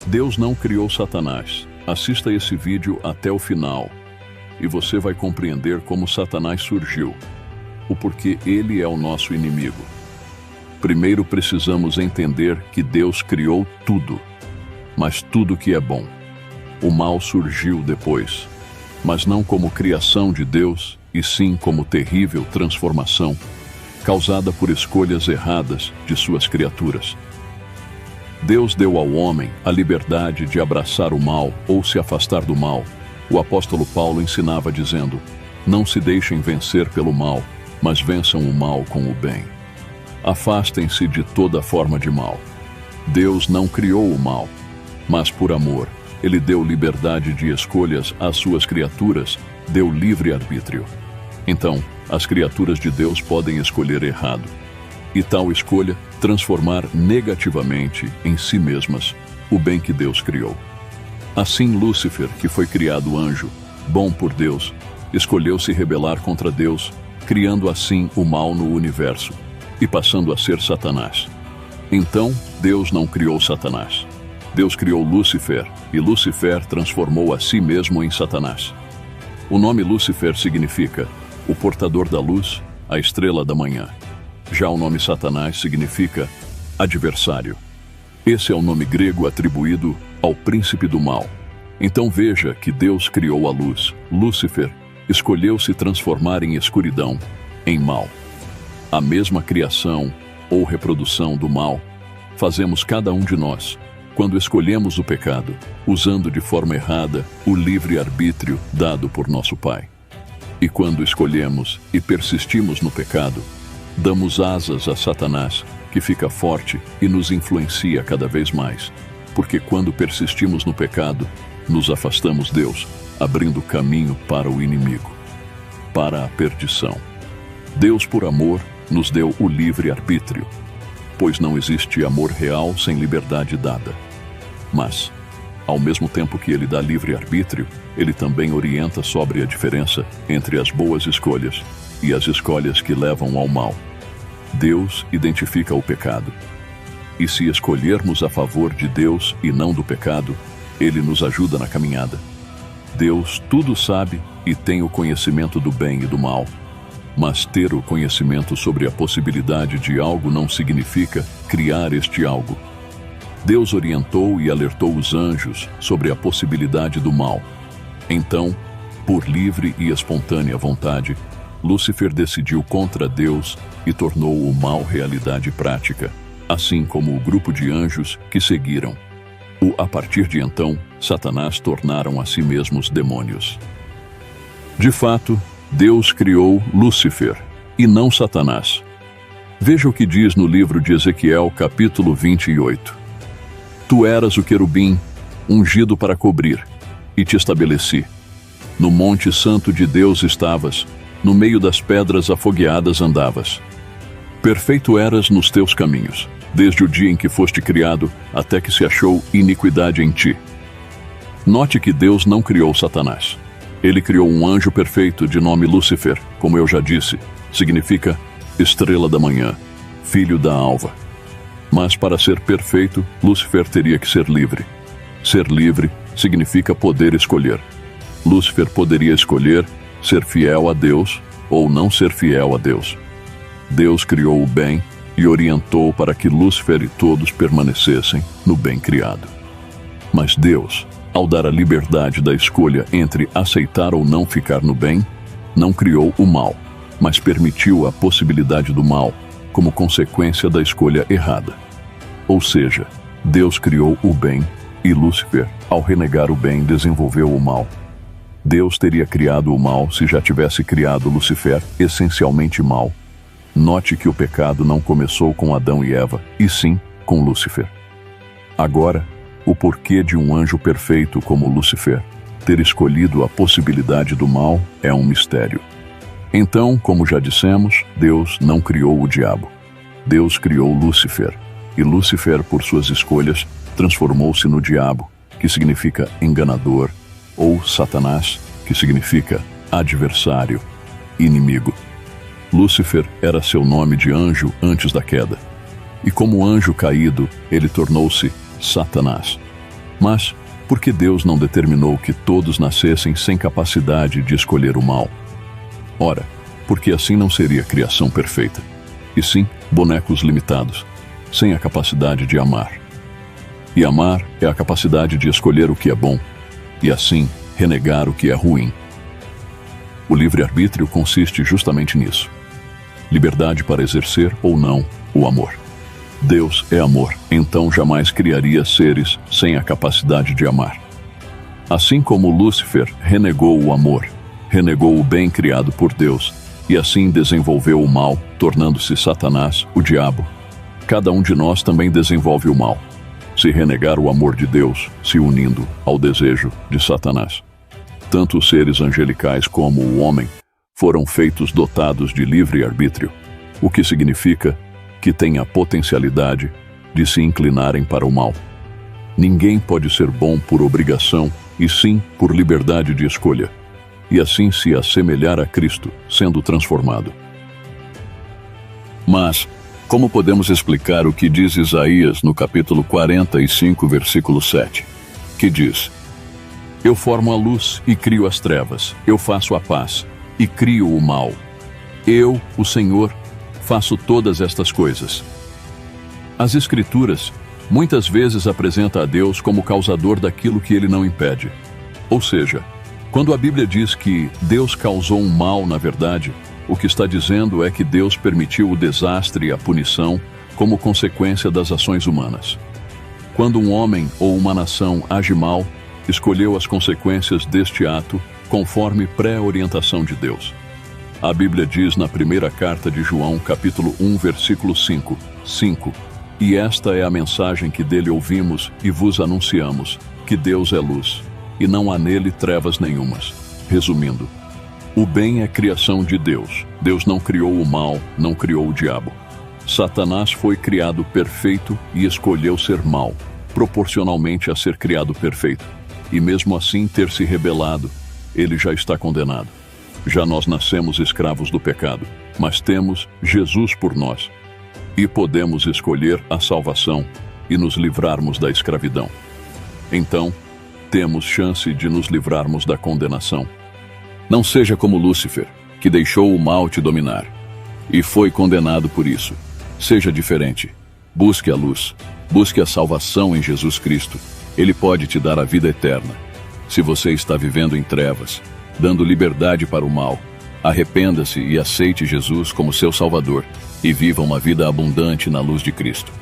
Deus não criou Satanás. Assista esse vídeo até o final e você vai compreender como Satanás surgiu, o porquê ele é o nosso inimigo. Primeiro precisamos entender que Deus criou tudo, mas tudo que é bom. O mal surgiu depois, mas não como criação de Deus, e sim como terrível transformação causada por escolhas erradas de suas criaturas. Deus deu ao homem a liberdade de abraçar o mal ou se afastar do mal. O apóstolo Paulo ensinava dizendo: não se deixem vencer pelo mal, mas vençam o mal com o bem. Afastem-se de toda forma de mal. Deus não criou o mal, mas por amor, Ele deu liberdade de escolhas às suas criaturas, deu livre arbítrio. Então, as criaturas de Deus podem escolher errado, e tal escolha transformar negativamente em si mesmas o bem que Deus criou. Assim, Lúcifer, que foi criado anjo, bom por Deus, escolheu se rebelar contra Deus, criando assim o mal no universo e passando a ser Satanás. Então, Deus não criou Satanás. Deus criou Lúcifer, e Lúcifer transformou a si mesmo em Satanás. O nome Lúcifer significa o portador da luz, a estrela da manhã. Já o nome Satanás significa adversário. Esse é o nome grego atribuído ao príncipe do mal. Então veja que Deus criou a luz. Lúcifer escolheu se transformar em escuridão, em mal. A mesma criação ou reprodução do mal fazemos cada um de nós quando escolhemos o pecado, usando de forma errada o livre-arbítrio dado por nosso Pai. E quando escolhemos e persistimos no pecado, damos asas a Satanás, que fica forte e nos influencia cada vez mais, porque quando persistimos no pecado, nos afastamos de Deus, abrindo caminho para o inimigo, para a perdição. Deus, por amor, nos deu o livre-arbítrio, pois não existe amor real sem liberdade dada. Mas, ao mesmo tempo que Ele dá livre-arbítrio, Ele também orienta sobre a diferença entre as boas escolhas e as escolhas que levam ao mal. Deus identifica o pecado. E se escolhermos a favor de Deus e não do pecado, Ele nos ajuda na caminhada. Deus tudo sabe e tem o conhecimento do bem e do mal. Mas ter o conhecimento sobre a possibilidade de algo não significa criar este algo. Deus orientou e alertou os anjos sobre a possibilidade do mal. Então, por livre e espontânea vontade, Lúcifer decidiu contra Deus e tornou o mal realidade prática, assim como o grupo de anjos que seguiram. A partir de então, Satanás tornaram a si mesmos demônios. De fato, Deus criou Lúcifer e não Satanás. Veja o que diz no livro de Ezequiel, capítulo 28. Tu eras o querubim, ungido para cobrir, e te estabeleci. No monte santo de Deus estavas, no meio das pedras afogueadas andavas. Perfeito eras nos teus caminhos, desde o dia em que foste criado, até que se achou iniquidade em ti. Note que Deus não criou Satanás. Ele criou um anjo perfeito de nome Lúcifer, como eu já disse, significa estrela da manhã, filho da alva. Mas para ser perfeito, Lúcifer teria que ser livre. Ser livre significa poder escolher. Lúcifer poderia escolher ser fiel a Deus ou não ser fiel a Deus. Deus criou o bem e orientou para que Lúcifer e todos permanecessem no bem criado. Mas Deus, ao dar a liberdade da escolha entre aceitar ou não ficar no bem, não criou o mal, mas permitiu a possibilidade do mal como consequência da escolha errada. Ou seja, Deus criou o bem e Lúcifer, ao renegar o bem, desenvolveu o mal. Deus teria criado o mal se já tivesse criado Lúcifer essencialmente mal. Note que o pecado não começou com Adão e Eva, e sim com Lúcifer. Agora, o porquê de um anjo perfeito como Lúcifer ter escolhido a possibilidade do mal é um mistério. Então, como já dissemos, Deus não criou o diabo. Deus criou Lúcifer, e Lúcifer, por suas escolhas, transformou-se no diabo, que significa enganador, ou Satanás, que significa adversário, inimigo. Lúcifer era seu nome de anjo antes da queda, e como anjo caído, ele tornou-se Satanás. Mas por que Deus não determinou que todos nascessem sem capacidade de escolher o mal? Ora, porque assim não seria criação perfeita, e sim bonecos limitados, sem a capacidade de amar. E amar é a capacidade de escolher o que é bom, e assim renegar o que é ruim. O livre-arbítrio consiste justamente nisso. Liberdade para exercer ou não o amor. Deus é amor, então jamais criaria seres sem a capacidade de amar. Assim como Lúcifer renegou o amor, renegou o bem criado por Deus, e assim desenvolveu o mal, tornando-se Satanás, o diabo. Cada um de nós também desenvolve o mal, se renegar o amor de Deus, se unindo ao desejo de Satanás. Tanto os seres angelicais como o homem foram feitos dotados de livre-arbítrio, o que significa que têm a potencialidade de se inclinarem para o mal. Ninguém pode ser bom por obrigação, e sim por liberdade de escolha, e assim se assemelhar a Cristo, sendo transformado. Mas, como podemos explicar o que diz Isaías no capítulo 45, versículo 7, que diz: Eu formo a luz e crio as trevas, eu faço a paz e crio o mal. Eu, o Senhor, faço todas estas coisas. As Escrituras muitas vezes apresentam a Deus como causador daquilo que ele não impede. Ou seja, quando a Bíblia diz que Deus causou um mal, na verdade, o que está dizendo é que Deus permitiu o desastre e a punição como consequência das ações humanas. Quando um homem ou uma nação age mal, escolheu as consequências deste ato conforme pré-orientação de Deus. A Bíblia diz na primeira carta de João, capítulo 1, versículo 5, E esta é a mensagem que dele ouvimos e vos anunciamos, que Deus é luz, e não há nele trevas nenhumas. Resumindo, o bem é criação de Deus. Deus não criou o mal, não criou o diabo. Satanás foi criado perfeito e escolheu ser mau, proporcionalmente a ser criado perfeito. E mesmo assim ter se rebelado, ele já está condenado. Já nós nascemos escravos do pecado, mas temos Jesus por nós. E podemos escolher a salvação e nos livrarmos da escravidão. Então, temos chance de nos livrarmos da condenação. Não seja como Lúcifer, que deixou o mal te dominar, e foi condenado por isso. Seja diferente. Busque a luz. Busque a salvação em Jesus Cristo. Ele pode te dar a vida eterna. Se você está vivendo em trevas, dando liberdade para o mal, arrependa-se e aceite Jesus como seu Salvador, e viva uma vida abundante na luz de Cristo.